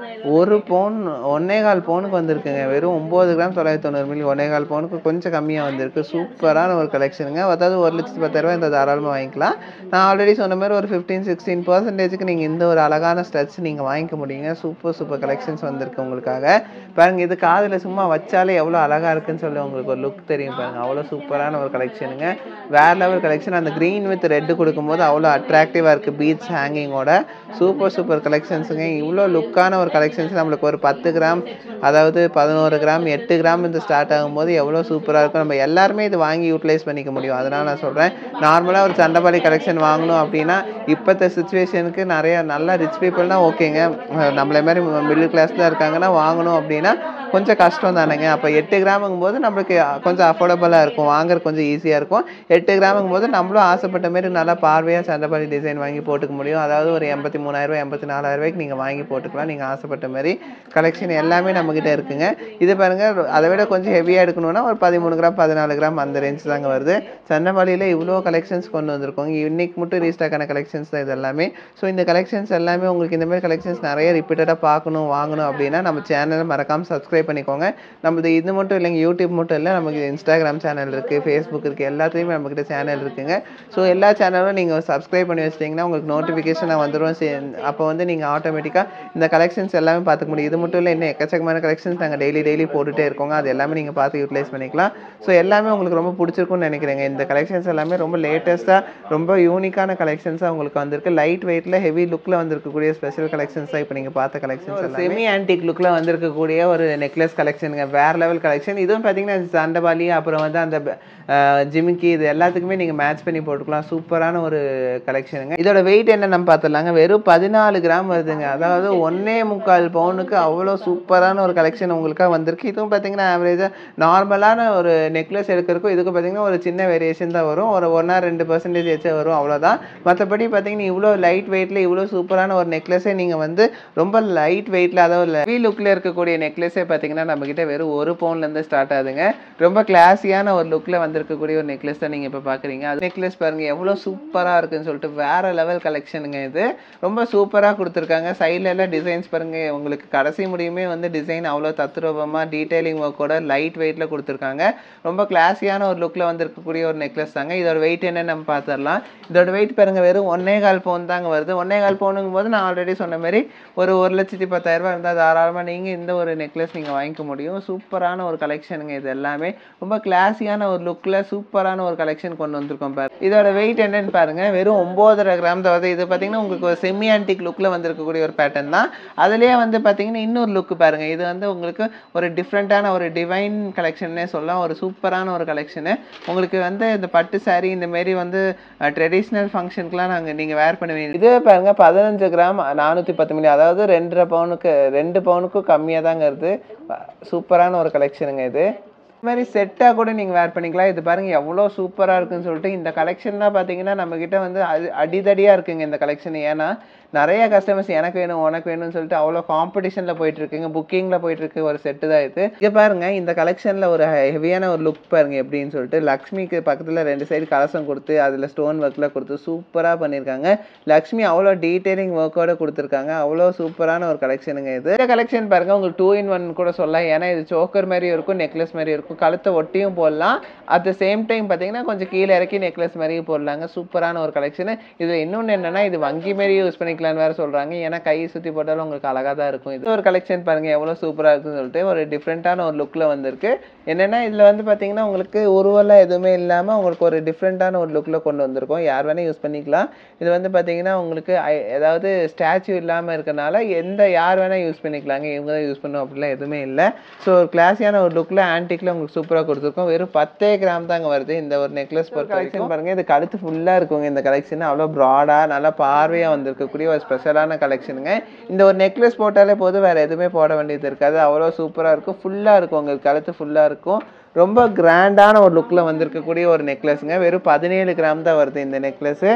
1 பவுன் 1.25 பவுனுக்கு வந்திருக்குங்க. வெறும் 9 கிராம் 990 மில்லி 1.25 பவுனுக்கு கொஞ்சம் கம்மியாக வந்திருக்கு. சூப்பரான ஒரு கலெக்ஷனுங்க. அதாவது 1,10,000 ரூபா இந்த தாராளமாக வாங்கிக்கலாம். நான் ஆல்ரெடி சொன்ன மாதிரி ஒரு 15-16% நீங்கள் இந்த ஒரு அழகான ஸ்டட்ஸ் நீங்கள் வாங்கிக்க முடியுங்க. சூப்பர் கலெக்ஷன்ஸ் வந்திருக்கு உங்களுக்காக. பாருங்கள், இது காதில் சும்மா வச்சாலே எவ்வளோ அழகாக இருக்குன்னு சொல்லி உங்களுக்கு ஒரு லுக் தெரியும் பாருங்கள். அவ்வளோ சூப்பரான ஒரு கலெக்ஷனுங்க. வேறு லெவல் கலெக்ஷன். அந்த க்ரீன் வித் ரெட்டு கொடுக்கும்போது அவ்வளோ அட்ராக்டிவாக இருக்குது பீட்ஸ் ஹேங்கிங்கோட. சூப்பர் கலெக்ஷன்ஸுங்க. இவ்வளோ லுக்கான ஒரு கலெக்ஷன்ஸ் நம்மளுக்கு ஒரு 10 கிராம், அதாவது 11 கிராம் 8 கிராம் இந்த ஸ்டார்ட் ஆகும்போது எவ்வளோ சூப்பராக இருக்கும். நம்ம எல்லாருமே இது வாங்கி யூட்டிலைஸ் பண்ணிக்க முடியும். அதனால் நான் சொல்கிறேன், நார்மலாக ஒரு சந்தபாலி கலெக்ஷன் வாங்கணும் அப்படின்னா இப்போத்த சுச்சுவேஷனுக்கு நிறைய நல்ல ரிச் பீப்புள்னால் ஓகேங்க. நம்மளை மாதிரி மிடில் கிளாஸில் இருக்காங்கன்னா வாங்கணும் அப்படின்னா கொஞ்சம் கஷ்டம் தானேங்க. அப்போ 8 கிராமுங்கும் போது நம்மளுக்கு கொஞ்சம் அஃபோர்டபுளாக இருக்கும், வாங்குறது கொஞ்சம் ஈஸியாக இருக்கும். 8 கிராமுங்கும் போது நம்மளும் ஆசைப்பட்ட மாரி நல்லா பார்வையாக சண்டைப்பாடி டிசைன் வாங்கி போட்டுக்க முடியும். அதாவது ஒரு 83,000 84,000 நீங்கள் வாங்கி போட்டுக்கலாம். நீங்கள் ஆசைப்பட்ட மாதிரி கலெக்ஷன் எல்லாமே நம்மக்கிட்ட இருக்குங்க. இது பாருங்கள், அதை விட கொஞ்சம் ஹெவியாக எடுக்கணும்னா ஒரு 13 கிராம் 14 கிராம் அந்த ரேஞ்ச் தாங்க வருது. சண்டைப்பாடியில் இவ்வளோ கலெக்ஷன்ஸ் கொண்டு வந்திருக்கோங்க. இன்னைக்கு மட்டும் ரீஸ்டாக்கான கலெக்ஷன்ஸ் தான் இது எல்லாமே. ஸோ இந்த கலெக்ஷன்ஸ் எல்லாமே உங்களுக்கு இந்த மாதிரி கலெக்ஷன்ஸ் நிறைய ரிப்பீட்டடாக பார்க்கணும் வாங்கணும் அப்படின்னா நம்ம சேனலை மறக்காமல் சப்ஸ்கிரைப் பண்ணிக்கோங்க. நம்மளது இது மட்டும் இல்லைங்க, யூடியூப் மட்டும் இல்லை, நமக்கு இன்ஸ்டாகிராம் சேனல் இருக்குது, ஃபேஸ்புக் இருக்குது, எல்லாத்துலேயுமே நம்மக்கிட்ட சேனல் இருக்குங்க. ஸோ எல்லா சேனலும் நீங்கள் சப்ஸ்கிரைப் பண்ணி வச்சிட்டிங்கன்னா உங்களுக்கு நோட்டிஃபிகேஷனாக வந்துடும். அப்போ வந்து நீங்கள் ஆட்டோமேட்டிக்காக இந்த கலெக்ஷன்ஸ் எல்லாமே பார்த்துக்க முடியும். இது மட்டும் இல்லை, இன்னும் எக்கச்சக்கமான கலெக்ஷன்ஸ் நாங்கள் டெய்லி போட்டுகிட்டே இருக்கோங்க. அது எல்லாமே நீங்கள் பார்த்து யூட்டிலைஸ் பண்ணிக்கலாம். ஸோ எல்லாமே உங்களுக்கு ரொம்ப பிடிச்சிருக்கும்னு நினைக்கிறேங்க. இந்த கலெக்ஷன்ஸ் எல்லாமே ரொம்ப லேட்டஸ்ட்டாக ரொம்ப யூனிக்கான கலெக்ஷன்ஸாக உங்களுக்கு வந்திருக்கு. லைட் வெயிட்டில் ஹெவி லுக்கில் வந்திருக்கக்கூடிய ஸ்பெஷல் கலெக்ஷன்ஸ் தான் இப்போ நீங்கள் பார்த்த கலெக்ஷன்ஸ். செமி ஆன்டிக் லுக்கில் வந்திருக்கக்கூடிய ஒரு நெக்லஸ் கலெக்ஷனுங்க, வேறு லெவல் கலெக்ஷன். இதுவும் பார்த்தீங்கன்னா சண்டைபாலி அப்புறம் வந்து அந்த ஜிமிக்கி இது எல்லாத்துக்குமே நீங்கள் மேட்ச் பண்ணி போட்டுக்கலாம். சூப்பரான ஒரு கலெக்ஷனுங்க. இதோட வெயிட் என்ன நம்ம பார்த்துடலாங்க. வெறும் 14 கிராம் வருதுங்க. அதாவது 1.25 பவுனுக்கு அவ்வளோ சூப்பரான ஒரு கலெக்ஷன் உங்களுக்காக வந்திருக்கு. இதுவும் பார்த்தீங்கன்னா ஆவரேஜாக நார்மலான ஒரு நெக்லஸ் எடுக்கிறதுக்கும் இதுக்கு பார்த்தீங்கன்னா ஒரு சின்ன வேரியேஷன் தான் வரும். ஒரு 1-2% வச்சே வரும், அவ்வளோதான். மற்றபடி பார்த்தீங்கன்னா இவ்வளோ லைட் வெயிட்டில் இவ்வளோ சூப்பரான ஒரு நெக்லஸே நீங்கள் வந்து ரொம்ப லைட் வெயிட்டில், அதாவது ஹெவி லுக்கில் இருக்கக்கூடிய நெக்லஸே பார்த்தீங்கன்னா நம்மக்கிட்ட வெறும் 1 பவுன்லேருந்து ஸ்டார்ட் ஆகுதுங்க. ரொம்ப கிளாஸியான ஒரு லுக்கில் வந்திருக்கக்கூடிய ஒரு நெக்லஸ் தான் நீங்கள் இப்போ பார்க்குறீங்க. அது நெக்லஸ் பாருங்கள் எவ்வளோ சூப்பராக இருக்குன்னு சொல்லிட்டு, வேறு லெவல் கலெக்ஷனுங்க. இது ரொம்ப சூப்பராக கொடுத்துருக்காங்க. சைடில் எல்லாம் டிசைன்ஸ் பாருங்கள், உங்களுக்கு கடைசி முடியுமே வந்து டிசைன் அவ்வளோ தத்ரூபமாக டீட்டெயிலிங் ஒர்க்கோட லைட் வெயிட்டில் கொடுத்துருக்காங்க. ரொம்ப கிளாஸியான ஒரு லுக்கில் வந்திருக்கக்கூடிய ஒரு நெக்லஸ் தாங்க. இதோட வெயிட் என்னன்னு நம்ம பார்த்துடலாம். இதோட வெயிட் பாருங்கள் வெறும் 1.25 பவுன் தாங்க வருது. 1.25 பவுனுங்கும் போது நான் ஆல்ரெடி சொன்ன மாதிரி ஒரு 1,10,000 இருந்தால் தாராளமாக நீங்கள் இந்த ஒரு நெக்லஸ் நீங்கள் வாங்கிக்க முடியும். சூப்பரான ஒரு கலெக்ஷனுங்க. இது எல்லாமே ரொம்ப கிளாஸியான ஒரு லுக்கில் சூப்பரான ஒரு கலெக்ஷன் கொண்டு வந்திருக்கோம் பாரு. இதோட வெயிட் என்னன்னு பாருங்கள், வெறும் 9.5 கிராம் தான் வருது. இது பார்த்தீங்கன்னா உங்களுக்கு ஒரு செமி ஆன்டிக் லுக்கில் வந்திருக்கக்கூடிய ஒரு பேட்டர்ன் தான். அதுலேயே வந்து பார்த்தீங்கன்னா இன்னொரு லுக்கு பாருங்கள். இது வந்து உங்களுக்கு ஒரு டிஃப்ரெண்ட்டான ஒரு டிவைன் கலெக்ஷன்னே சொல்லலாம். ஒரு சூப்பரான ஒரு கலெக்ஷனு. உங்களுக்கு வந்து இந்த பட்டு சாரீ இந்தமாரி வந்து ட்ரெடிஷ்னல் ஃபங்க்ஷனுக்குலாம் நீங்கள் வேர் பண்ணுவீங்க. இதே பாருங்கள் 15 கிராம் 410 மில்லி, அதாவது 2 பவுனுக்கும் கம்மியாக தாங்க வருது. சூப்பரான ஒரு கலெக்ஷனுங்க இது. இது மாதிரி செட்டாக கூட நீங்கள் வேர் பண்ணிக்கலாம். இது பாருங்கள் எவ்வளோ சூப்பராக இருக்குன்னு சொல்லிட்டு. இந்த கலெக்ஷன்லாம் பார்த்தீங்கன்னா நம்மக்கிட்ட வந்து அடிதடியாக இருக்குங்க இந்த கலெக்ஷன். ஏன்னா நிறைய கஸ்டமர்ஸ் எனக்கு வேணும் உனக்கு வேணும்னு சொல்லிட்டு அவ்வளோ காம்படிஷனில் போயிட்டுருக்குங்க, புக்கிங்கில் போயிட்டுருக்கு ஒரு செட்டு தான் இது. இங்கே பாருங்கள் இந்த கலெக்ஷனில் ஒரு ஹெவியான ஒரு லுக் பாருங்கள் எப்படின்னு சொல்லிட்டு. லக்ஷ்மிக்கு பக்கத்தில் 2 சைடு கலசம் கொடுத்து அதில் ஸ்டோன் ஒர்க்கில் கொடுத்து சூப்பராக பண்ணியிருக்காங்க. லக்ஷ்மி அவ்வளோ டீட்டெயிலிங் ஒர்க்கோட கொடுத்துருக்காங்க. அவ்வளோ சூப்பரான ஒரு கலெக்ஷனுங்க இது. இந்த கலெக்ஷன் பாருங்கள் உங்களுக்கு 2-in-1 கூட சொல்லலாம். ஏன்னா இது சோக்கர் மாதிரி இருக்கும், நெக்லஸ் மாதிரி இருக்கும், கழுத்தை ஒட்டியும் போடலாம். அட் த சேம் டைம் பார்த்தீங்கன்னா கொஞ்சம் கீழே இறக்கி நெக்லஸ் மாதிரியும் போடலாங்க. சூப்பரான ஒரு கலெக்ஷன். இதில் இன்னொன்று என்னென்னா இது வங்கி மாரி யூஸ் பண்ணிக்கலான்னு வேறு சொல்கிறாங்க. ஏன்னா கை சுற்றி போட்டாலும் உங்களுக்கு அழகாக தான் இருக்கும். இது ஒரு கலெக்ஷன் பாருங்கள் எவ்வளோ சூப்பராக இருக்குன்னு சொல்லிட்டு. ஒரு டிஃப்ரெண்ட்டான ஒரு லுக்கில் வந்திருக்கு. என்னென்னா இதில் வந்து பார்த்தீங்கன்னா உங்களுக்கு உருவெல்லாம் எதுவுமே இல்லாமல் உங்களுக்கு ஒரு டிஃப்ரெண்ட்டான ஒரு லுக்கில் கொண்டு வந்திருக்கோம். யார் வேணால் யூஸ் பண்ணிக்கலாம். இது வந்து பார்த்தீங்கன்னா உங்களுக்கு ஏதாவது ஸ்டாச்சு இல்லாமல் இருக்கனால யார் வேணால் யூஸ் பண்ணிக்கலாங்க, இவங்க தான் யூஸ் பண்ணணும் அப்படிலாம் எதுவுமே இல்லை. ஸோ ஒரு கிளாஸியான ஒரு லுக்கில் ஆன்டிக்கில் உங்களுக்கு சூப்பராக கொடுத்துருக்கோம். வெறும் 10 கிராம் தாங்க வருது இந்த ஒரு நெக்லஸ் பொறுத்த கலெக்ஷன். பாருங்கள் இது கழுத்து ஃபுல்லாக இருக்குங்க இந்த கலெக்ஷன். அவ்வளோ ப்ராடாக நல்லா பார்வையாக வந்திருக்கக்கூடிய ஒரு ஸ்பெஷலான கலெக்ஷனுங்க. இந்த ஒரு நெக்லஸ் போட்டாலே போதும், வேறு எதுவுமே போட வேண்டியது இருக்காது. அவ்வளோ சூப்பராக இருக்கும். ஃபுல்லாக இருக்கும், உங்களுக்கு கழுத்து ஃபுல்லாக இருக்கும். ரொம்ப கிராண்டான ஒரு லுக்கில் வந்திருக்கக்கூடிய ஒரு நெக்லஸுங்க. வெறும் 17 கிராம் தான் வருது இந்த நெக்லஸு.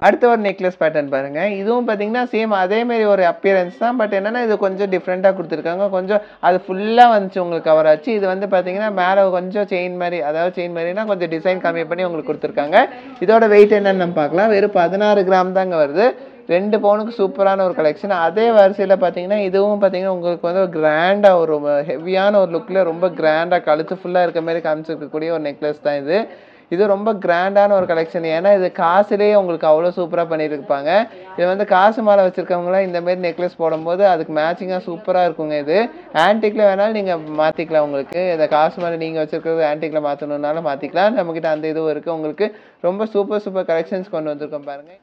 அடுத்த ஒரு நெக்லஸ் பேட்டர்ன் பாருங்கள். இதுவும் பார்த்தீங்கன்னா சேம் அதேமாரி ஒரு அப்பியரன்ஸ் தான். பட் என்னென்னா இது கொஞ்சம் டிஃப்ரெண்ட்டாக கொடுத்துருக்காங்க. கொஞ்சம் அது ஃபுல்லாக வந்துச்சு உங்களுக்கு கவர் ஆச்சு. இது வந்து பார்த்தீங்கன்னா மேலே கொஞ்சம் செயின் மாதிரி, அதாவது செயின் மாதிரினா கொஞ்சம் டிசைன் கம்மி பண்ணி உங்களுக்கு கொடுத்துருக்காங்க. இதோட வெயிட் என்னன்னு நம்ம பார்க்கலாம். வெறும் 16 கிராம் தாங்க வருது. 2 பவுனுக்கு சூப்பரான ஒரு கலெக்ஷன். அதே வரிசையில் பார்த்தீங்கன்னா இதுவும் பார்த்தீங்கன்னா உங்களுக்கு வந்து ஒரு கிராண்டாக ஒரு ஹெவியான ஒரு லுக்கில் ரொம்ப கிராண்டாக கழுத்து ஃபுல்லாக இருக்க மாதிரி காமிச்சிருக்கக்கூடிய ஒரு நெக்லஸ் தான் இது. இது ரொம்ப கிராண்டான ஒரு கலெக்ஷன். ஏன்னா இது காசுலேயே உங்களுக்கு அவ்வளோ சூப்பராக பண்ணியிருப்பாங்க. இது வந்து காசு மாலை வச்சுருக்கவங்களாம் இந்தமாரி நெக்லஸ் போடும்போது அதுக்கு மேட்சிங்காக சூப்பராக இருக்குங்க. இது ஆன்டிக்கில் வேணாலும் நீங்கள் மாற்றிக்கலாம். உங்களுக்கு இந்த காசு மாலை நீங்கள் வச்சுருக்கிறது ஆன்டிக்கில் மாற்றணுன்னாலும் மாற்றிக்கலாம். நம்மக்கிட்ட அந்த இதுவும் இருக்குது. உங்களுக்கு ரொம்ப சூப்பர் கலெக்ஷன்ஸ் கொண்டு வந்திருக்கோம் பாருங்கள்.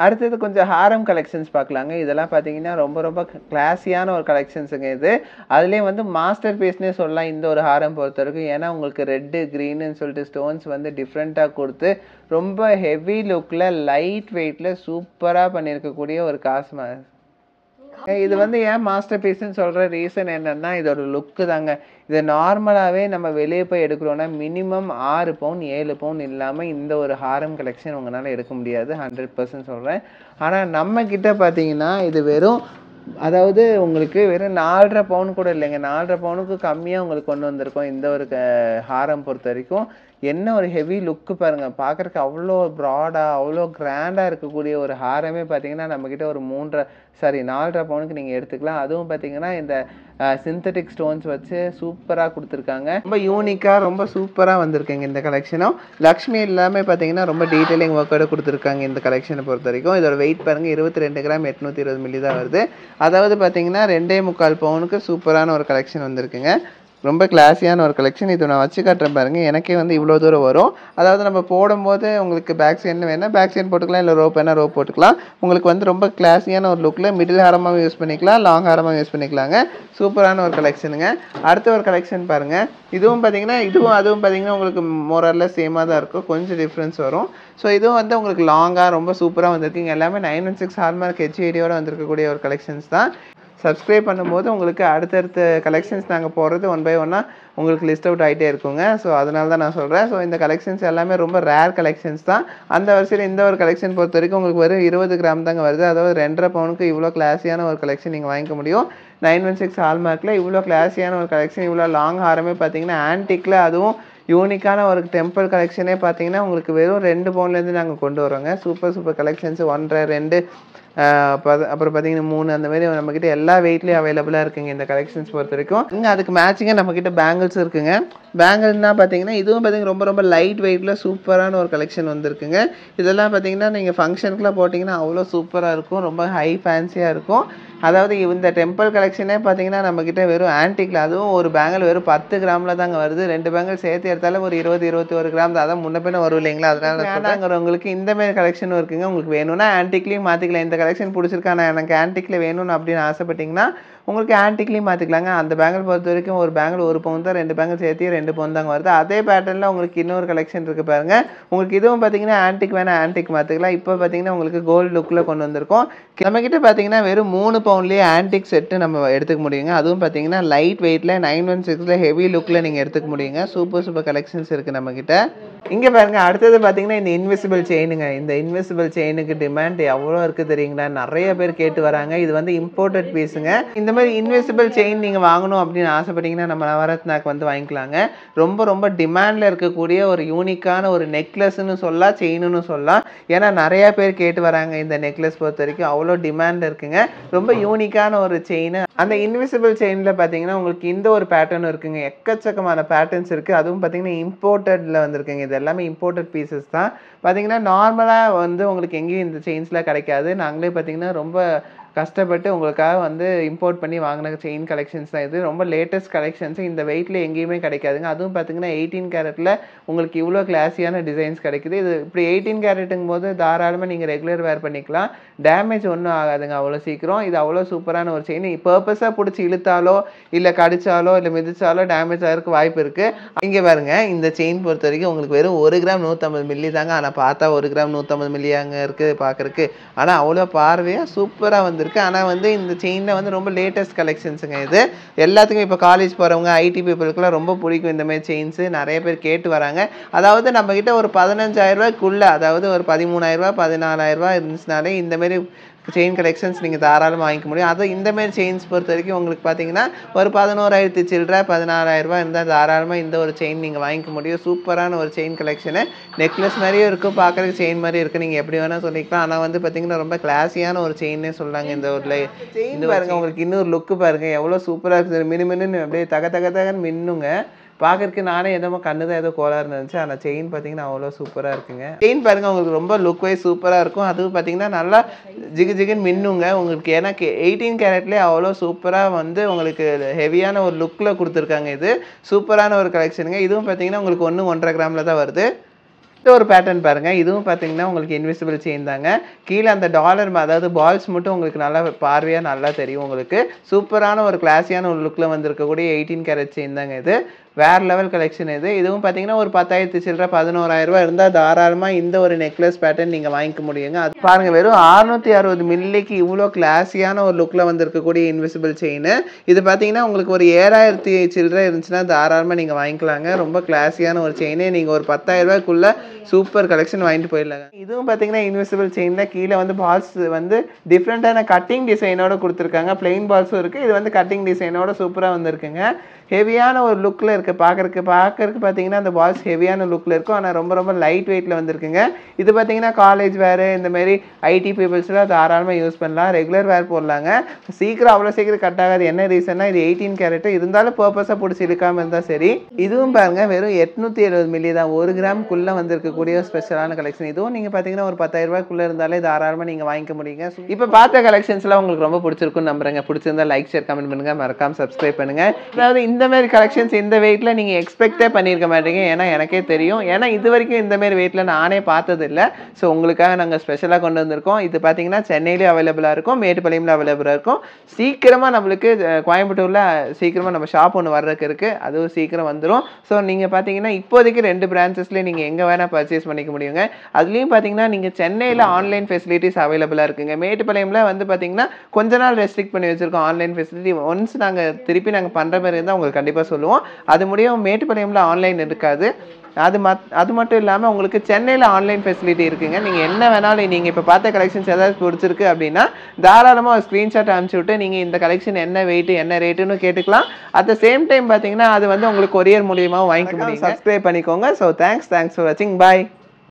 அடுத்தது கொஞ்சம் ஹாரம் கலெக்ஷன்ஸ் பார்க்கலாங்க. இதெல்லாம் பார்த்தீங்கன்னா ரொம்ப கிளாஸியான ஒரு கலெக்ஷன்ஸுங்க இது. அதுலேயே வந்து மாஸ்டர் பீஸ்னே சொல்லலாம் இந்த ஒரு ஹாரம் பொறுத்த வரைக்கும். ஏன்னா உங்களுக்கு ரெட்டு க்ரீனுன்னு சொல்லிட்டு ஸ்டோன்ஸ் வந்து டிஃப்ரெண்ட்டாக கொடுத்து ரொம்ப ஹெவி லுக்கில் லைட் வெயிட்டில் சூப்பராக பண்ணியிருக்கக்கூடிய ஒரு காசு இது வந்து ஏன் மாஸ்டர் பீஸ்ன்னு சொல்ற ரீசன் என்னன்னா இதோட லுக்கு தாங்க. இது நார்மலாவே நம்ம வெளியே போய் எடுக்கிறோம்னா மினிமம் 6 பவுன் 7 பவுன் இல்லாம இந்த ஒரு ஹாரம் கலெக்ஷன் உங்களால எடுக்க முடியாது. 100% சொல்றேன். ஆனா நம்ம கிட்ட பாத்தீங்கன்னா இது வெறும் அதாவது உங்களுக்கு வெறும் 4.5 பவுன் கூட இல்லைங்க. 4.5 பவுனுக்கு கம்மியா உங்களுக்கு கொண்டு வந்திருக்கோம் இந்த ஒரு ஹாரம் பொறுத்த வரைக்கும். என்ன ஒரு ஹெவி லுக்கு பாருங்க. பார்க்கறதுக்கு அவ்வளோ ப்ராடா அவ்வளோ கிராண்டா இருக்கக்கூடிய ஒரு ஹாரமே பார்த்தீங்கன்னா நம்மக்கிட்ட ஒரு 4.5 பவுனுக்கு நீங்கள் எடுத்துக்கலாம். அதுவும் பார்த்தீங்கன்னா இந்த சிந்தட்டிக் ஸ்டோன்ஸ் வச்சு சூப்பராக கொடுத்துருக்காங்க. ரொம்ப யூனிக்காக ரொம்ப சூப்பராக வந்திருக்குங்க இந்த கலெக்ஷனும். லக்ஷ்மி எல்லாமே பார்த்தீங்கன்னா ரொம்ப டீட்டெயிலிங் ஒர்க்கோட கொடுத்துருக்காங்க இந்த கலெக்ஷனை பொறுத்த வரைக்கும். இதோட வெயிட் பாருங்கள் 22 கிராம் 820 மில்லி தான் வருது. அதாவது பார்த்தீங்கன்னா 2.25 பவுனுக்கு சூப்பரான ஒரு கலெக்ஷன் வந்திருக்குங்க. ரொம்ப கிளாஸியான ஒரு கலெக்ஷன். இது நான் வச்சு காட்டுறேன் பாருங்கள். எனக்கே வந்து இவ்வளோ தூரம் வரும். அதாவது நம்ம போடும்போது உங்களுக்கு பேக் செயின் வேணால் பேக் செயின் போட்டுக்கலாம், இல்லை ரோப் வேணால் ரோப் போட்டுக்கலாம். உங்களுக்கு வந்து ரொம்ப கிளாஸியான ஒரு லுக்கில் மிடில் ஹாரமாகவும் யூஸ் பண்ணிக்கலாம், லாங் ஹாரமாகவும் யூஸ் பண்ணிக்கலாங்க. சூப்பரான ஒரு கலெக்ஷனுங்க. அடுத்த ஒரு கலெக்ஷன் பாருங்கள். இதுவும் பார்த்தீங்கன்னா அதுவும் பார்த்தீங்கன்னா உங்களுக்கு மோரலில் சேமாக தான் இருக்கும். கொஞ்சம் டிஃப்ரென்ஸ் வரும். ஸோ இதுவும் வந்து உங்களுக்கு லாங்காக ரொம்ப சூப்பராக வந்திருக்குங்க. எல்லாமே 916 ஹால்மார்க் ஹெச்ஐடியோட வந்திருக்கக்கூடிய ஒரு கலெக்ஷன்ஸ் தான். சப்ஸ்கிரைப் பண்ணும்போது உங்களுக்கு அடுத்தடுத்த கலெக்ஷன்ஸ் நாங்கள் போடுறது 1 by 1 உங்களுக்கு லிஸ்ட் அவுட் ஆகிட்டே இருக்குங்க. ஸோ அதனால தான் நான் சொல்கிறேன். ஸோ இந்த கலெக்ஷன்ஸ் எல்லாமே ரொம்ப ரேர் கலெக்ஷன்ஸ் தான். அந்த வரிசையில் இந்த ஒரு கலெக்ஷன் பொறுத்த வரைக்கும் உங்களுக்கு வெறும் 20 கிராம் தாங்க வருது. அதாவது 2.5 பவுனுக்கு இவ்வளோ கிளாஸியான ஒரு கலெக்ஷன் நீங்கள் வாங்கிக்க முடியும். 916 ஹால்மார்க்கில் இவ்வளோ கிளாஸியான ஒரு கலெக்ஷன், இவ்வளோ லாங் ஹாரமே பார்த்தீங்கன்னா ஆன்டிக்கில், அதுவும் யூனிக்கான ஒரு டெம்பிள் கலெக்ஷனே பார்த்தீங்கன்னா உங்களுக்கு வெறும் 2 பவுன்லேருந்து நாங்கள் கொண்டு வரோங்க. சூப்பர் கலெக்ஷன்ஸ் 1.5 2 அப்புறம் பார்த்தீங்கன்னா 3 அந்த மாதிரி நம்மக்கிட்ட எல்லா வெயிட்லேயும் அவைலபிளாக இருக்குங்க இந்த கலெக்ஷன்ஸ் பொறுத்த வரைக்கும். இங்கே அதுக்கு மேட்சிங்காக நம்மக்கிட்ட பேங்கிள்ஸ் இருக்குங்க. பேங்கிள்னால் பார்த்தீங்கன்னா இதுவும் பார்த்தீங்கன்னா ரொம்ப லைட் வெயிட்டில் சூப்பரான ஒரு கலெக்ஷன் வந்திருக்குங்க. இதெல்லாம் பார்த்தீங்கன்னா நீங்கள் ஃபங்க்ஷனுக்குலாம் போட்டிங்கன்னா அவ்வளோ சூப்பராக இருக்கும். ரொம்ப ஹை ஃபேன்சியாக இருக்கும். அதாவது இந்த டெம்பிள் கலெக்ஷனே பார்த்தீங்கன்னா நம்மக்கிட்ட வெறும் ஆன்டிக்கில், அதுவும் ஒரு பேங்கிள் வெறும் 10 கிராமில் தாங்க வருது. 2 பேங்கிள் சேர்த்து எடுத்தாலும் ஒரு 20-21 கிராம் தான். அதான் முன்ன பின்ன வரும் இல்லைங்களா? அதனால வேணாங்கிறவங்களுக்கு இந்தமாரி கலெக்ஷனும் இருக்குங்க. உங்களுக்கு வேணும்னா ஆன்டிக்லேயும் மாற்றிக்கலாம். இந்த கலெக்ஷன் பிடிச்சிருக்கா, நான் எனக்கு ஆன்டிக்கில் வேணும்னு அப்படின்னு ஆசைப்பட்டீங்கன்னா உங்களுக்கு ஆன்டிக்லேயும் மாற்றிக்கலாங்க. அந்த பேங்கிள் பொறுத்த வரைக்கும் ஒரு பேங்கிள் 1 பவுன் தான், 2 பேங்கிள் சேர்த்து 2 பவுன் தாங்க வருது. அதே பேட்டர்னில் உங்களுக்கு இன்னொரு கலெக்ஷன் இருக்குது பாருங்கள். உங்களுக்கு இதுவும் பார்த்தீங்கன்னா ஆன்டிக் வேணால் ஆன்டிக் மாற்றிக்கலாம். இப்போ பார்த்தீங்கன்னா உங்களுக்கு கோல்டு லுக்கில் கொண்டு வந்திருக்கோம். நம்மக்கிட்ட பார்த்தீங்கன்னா வெறும் 3 பவுன்லேயே ஆன்டிக் செட்டு நம்ம எடுத்துக்க முடியுங்க. அதுவும் பார்த்தீங்கன்னா லைட் வெயிட்டில் 916 ஹெவி லுக்கில் நீங்கள் எடுத்துக்க முடியுங்க. சூப்பர் கலெக்ஷன்ஸ் இருக்குது நம்மக்கிட்ட. இங்கே பாருங்கள். அடுத்தது பார்த்தீங்கன்னா இந்த இன்விசிபிள் செயினுங்க. இந்த இன்விசிபிள் செயினுக்கு டிமாண்ட் எவ்வளோ இருக்குது தெரியுங்களா? நிறைய பேர் கேட்டு வராங்க. இது வந்து இம்போர்ட்டட் பீஸுங்க. இந்த மாதிரி இன்விசிபிள் செயின் நீங்கள் வாங்கணும் அப்படின்னு ஆசைப்பட்டீங்கன்னா நம்ம நவரத்னாக்கு வந்து வாங்கிக்கலாங்க. ரொம்ப டிமாண்டில் இருக்கக்கூடிய ஒரு யூனிக்கான ஒரு நெக்லஸ்ன்னு சொல்லலாம், செயின்னு சொல்லலாம். ஏன்னா நிறையா பேர் கேட்டு வராங்க. இந்த நெக்லஸ் பொறுத்த வரைக்கும் அவ்வளோ டிமாண்ட் இருக்குங்க. ரொம்ப யூனிக்கான ஒரு செயின். அந்த இன்விசிபிள் செயினில் பார்த்தீங்கன்னா உங்களுக்கு இந்த ஒரு பேட்டர்ன் இருக்குங்க. எக்கச்சக்கமான பேட்டர்ன்ஸ் இருக்குது. அதுவும் பார்த்தீங்கன்னா இம்போர்ட்டடில் வந்திருக்குங்க. இது எல்லாமே இம்போர்ட்டட் பீசஸ் தான். பார்த்தீங்கன்னா நார்மலாக வந்து உங்களுக்கு எங்கேயும் இந்த செயின்ஸ்லாம் கிடைக்காது. நாங்களே பார்த்தீங்கன்னா ரொம்ப கஷ்டப்பட்டு உங்களுக்காக வந்து இம்போர்ட் பண்ணி வாங்கின செயின் கலெக்ஷன்ஸ் தான் இது. ரொம்ப லேட்டஸ்ட் கலெக்ஷன்ஸ். இந்த வெயிட்டில் எங்கேயுமே கிடைக்காதுங்க. அதுவும் பார்த்தீங்கன்னா 18 கேரட்டில் உங்களுக்கு இவ்வளோ கிளாஸியான டிசைன்ஸ் கிடைக்குது. இது இப்படி 18 கேரட்டுங்கும் போது தாராளமாக நீங்கள் ரெகுலர் வேர் பண்ணிக்கலாம். டேமேஜ் ஒன்றும் ஆகாதுங்க அவ்வளோ சீக்கிரம். இது அவ்வளோ சூப்பரான ஒரு செயின். பர்பஸாக பிடிச்சி இழுத்தாலோ இல்லை கடிச்சாலோ இல்லை மிதிச்சாலோ டேமேஜ் ஆகிறதுக்கு வாய்ப்பு இருக்குது. இங்கே பாருங்க. இந்த செயின் பொறுத்த வரைக்கும் உங்களுக்கு வெறும் 1 கிராம் 150 மில்லி தாங்க. ஆனால் பார்த்தா 1 கிராம் 150 மில்லி அங்கே இருக்குது பார்க்குறக்கு. ஆனால் அவ்வளோ பார்வையாக சூப்பராக வந்து இருக்கு. ஆனால் வந்து இந்த செயினில் வந்து ரொம்ப லேட்டஸ்ட் கலெக்ஷன்ஸுங்க. இது எல்லாத்துக்கும் இப்போ காலேஜ் போகிறவங்க ஐடி பீப்புளுக்குலாம் ரொம்ப பிடிக்கும் இந்த மாதிரி செயின்ஸு. நிறைய பேர் கேட்டு வராங்க. அதாவது நம்மக்கிட்ட ஒரு 15,000 ரூபாய்க்குள்ளே, அதாவது ஒரு 13,000 ரூபா 14,000 ரூபா இருந்துச்சுனாலே இந்தமாரி செயின் கலெக்ஷன்ஸ் நீங்கள் தாராளமாக வாங்கிக்க முடியும். அதுவும் இந்தமாரி செயின்ஸ் பொறுத்த வரைக்கும் உங்களுக்கு பார்த்தீங்கன்னா ஒரு 11,000 சில்லற 16,000 ரூபா இருந்தால் தாராளமாக இந்த ஒரு செயின் நீங்கள் வாங்கிக்க முடியும். சூப்பரான ஒரு செயின் கலெக்ஷனு. நெக்லஸ் மாதிரியும் இருக்குது, பார்க்குறதுக்கு செயின் மாதிரி இருக்குது. நீங்கள் எப்படி வேணால் சொல்லிக்கலாம். ஆனால் வந்து பார்த்தீங்கன்னா ரொம்ப கிளாஸியான ஒரு செயின்னே சொல்லாங்க. இந்த ஒரு செயின் பாருங்கள். உங்களுக்கு இன்னொரு லுக்கு பாருங்கள் எவ்வளோ சூப்பராக இருக்குது. மின்னு அப்படியே தகன்னு மின்னுங்க. பார்க்கறதுக்கு நானே ஏதோ கண்ணு தான் ஏதோ கோளாறு இருந்துச்சு. ஆனால் செயின் பார்த்தீங்கன்னா அவ்வளோ சூப்பராக இருக்குங்க. செயின் பாருங்கள் உங்களுக்கு ரொம்ப லுக் வைஸ் சூப்பராக இருக்கும். அதுவும் பார்த்தீங்கன்னா நல்லா ஜிகுன்னு மின்னுங்க உங்களுக்கு. ஏன்னா 18 கேரட்லேயே அவ்வளோ சூப்பராக வந்து உங்களுக்கு ஹெவியான ஒரு லுக்கில் கொடுத்துருக்காங்க. இது சூப்பரான ஒரு கலெக்ஷனுங்க. இதுவும் பார்த்தீங்கன்னா உங்களுக்கு 1.5 கிராமில் தான் வருது. இந்த ஒரு பேட்டர்ன் பாருங்கள். இதுவும் பார்த்தீங்கன்னா உங்களுக்கு இன்விசிபிள் செயின் தாங்க. கீழே அந்த டாலர் அதாவது பால்ஸ் மட்டும் உங்களுக்கு நல்லா பார்வையாக நல்லா தெரியும் உங்களுக்கு. சூப்பரான ஒரு கிளாஸியான ஒரு லுக்கில் வந்திருக்கக்கூடிய 18 கேரட் செயின் தாங்க இது. வேறு லெவல் கலெக்ஷன் இது. இதுவும் பார்த்தீங்கன்னா ஒரு 10,000 சில்லற 11,000 ரூபா இருந்தால் தாராளமாக இந்த ஒரு நெக்லஸ் பேட்டர்ன் நீங்கள் வாங்கிக்க முடியுங்க. அது பாருங்கள், வெறும் 660 மில்லிக்கு இவ்வளோ கிளாஸியான ஒரு லுக்கில் வந்து இருக்கக்கூடிய இன்விசிபிள் செயின். இது பார்த்தீங்கன்னா உங்களுக்கு ஒரு 7,000 சில்லற இருந்துச்சுன்னா தாராளமாக நீங்கள் வாங்கிக்கலாங்க. ரொம்ப கிளாஸியான ஒரு செயின். நீங்கள் ஒரு 10,000 ரூபாய்க்குள்ளே சூப்பர் கலெக்ஷன் வாங்கிட்டு போயிடலாங்க. இதுவும் பார்த்தீங்கன்னா இன்விசிபிள் செயினில் கீழே வந்து பால்ஸ் வந்து டிஃப்ரெண்ட்டான கட்டிங் டிசைனோட கொடுத்துருக்காங்க. பிளெயின் பால்ஸும் இருக்குது. இது வந்து கட்டிங் டிசைனோட சூப்பராக வந்துருக்குங்க. ஹெவியான ஒரு லுக்கில் இருக்குது. பார்க்குறக்கு பார்த்தீங்கன்னா அந்த பால்ஸ் ஹெவியான லுக்கில் இருக்கும். ஆனால் ரொம்ப ரொம்ப லைட் வெயிட்டில் வந்துருக்குங்க. இது பார்த்தீங்கன்னா காலேஜ் வேறு இந்தமாரி ஐடி பீப்புள்ஸ்லாம் தாராளமாக யூஸ் பண்ணலாம். ரெகுலர் வேர் போடலாங்க. சீக்கிரம் அவ்வளோ சீக்கிரம் கட் ஆகாது. என்ன ரீசன்னா இது 18 கேரட் இருந்தாலும் பர்பஸாக பிடிச்சி இழுக்காமல் இருந்தால் சரி. இதுவும் பாருங்கள், வெறும் 870 மில்லி தான். 1 கிராமுக்குள்ளே வந்துருக்கக்கூடிய ஸ்பெஷலான கலெக்ஷன். இதுவும் நீங்கள் பார்த்தீங்கன்னா ஒரு 10,000 ரூபாய்க்குள்ளே இருந்தாலே தாராளமாக நீங்கள் வாங்கிக்க முடியுங்க. இப்போ பார்த்த கலெக்ஷன்ஸ்லாம் உங்களுக்கு ரொம்ப பிடிச்சிருக்குன்னு நம்புறேங்க. பிடிச்சிருந்தா லைக், ஷேர், கமெண்ட் பண்ணுங்கள். மறக்காம சப்ஸ்கிரைப் பண்ணுங்கள். அதாவது இந்த மாதிரி கலெக்ஷன்ஸ் இந்த வெயிட்டில் நீங்கள் எக்ஸ்பெக்டே பண்ணியிருக்க மாட்டீங்க. ஏன்னா எனக்கே தெரியும். ஏன்னா இது வரைக்கும் இந்த மாதிரி வெயிட்டில் நானே பார்த்ததில்லை. ஸோ உங்களுக்காக நாங்கள் ஸ்பெஷலாக கொண்டு வந்திருக்கோம். இது பார்த்தீங்கன்னா சென்னையிலே அவைலபிளாக இருக்கும், மேட்டுப்பாளையம்ல அவைலபிளாக இருக்கும். சீக்கிரமாக நம்மளுக்கு கோயம்புத்தூரில் சீக்கிரமாக நம்ம ஷாப் ஒன்று வர்றதுக்கு இருக்குது. அதுவும் சீக்கிரம் வந்துடும். ஸோ நீங்கள் பார்த்தீங்கன்னா இப்போதைக்கு 2 பிரான்ச்சஸ்லேயே நீங்கள் எங்கே வேணால் பர்ச்சேஸ் பண்ணிக்க முடியுங்க. அதுலேயும் பார்த்தீங்கன்னா நீங்கள் சென்னையில் ஆன்லைன் ஃபெசிலிட்டிஸ் அவைலபிளாக இருக்குங்க. மேட்டுப்பாளையம்ல வந்து பார்த்தீங்கன்னா கொஞ்ச நாள் ரெஸ்ட்ரிக்ட் பண்ணி வச்சுருக்கோம் ஆன்லைன் ஃபெசிலிட்டி. ஒன்ஸ் நாங்கள் திருப்பி பண்ணுற மாதிரி இருந்தால் உங்களுக்கு கண்டிப்பாக சொல்லுவோம். அது முடியும் மேட்டுப்பாளையம்ல ஆன்லைன் இருக்காது. அது மட்டும் இல்லாமல் உங்களுக்கு சென்னையில் ஆன்லைன் ஃபெசிலிட்டி இருக்குங்க. நீங்கள் என்ன வேணாலும் நீங்கள் இப்போ பார்த்த கலெக்ஷன்ஸ் ஏதாவது பிடிச்சிருக்கு அப்படின்னா தாராளமாக ஒரு ஸ்க்ரீன்ஷாட் அனுப்பிச்சி விட்டு நீங்கள் இந்த கலெக்ஷன் என்ன வெயிட்டு என்ன ரேட்டுன்னு கேட்டுக்கலாம். அட் த சேம் டைம் பார்த்தீங்கன்னா அது வந்து உங்களுக்கு கொரியர் மூலியமாக வாங்கிக்க முடியும். சப்ஸ்கிரைப் பண்ணிக்கோங்க. ஸோ தேங்க்ஸ் ஃபார் வாட்சிங். பாய்.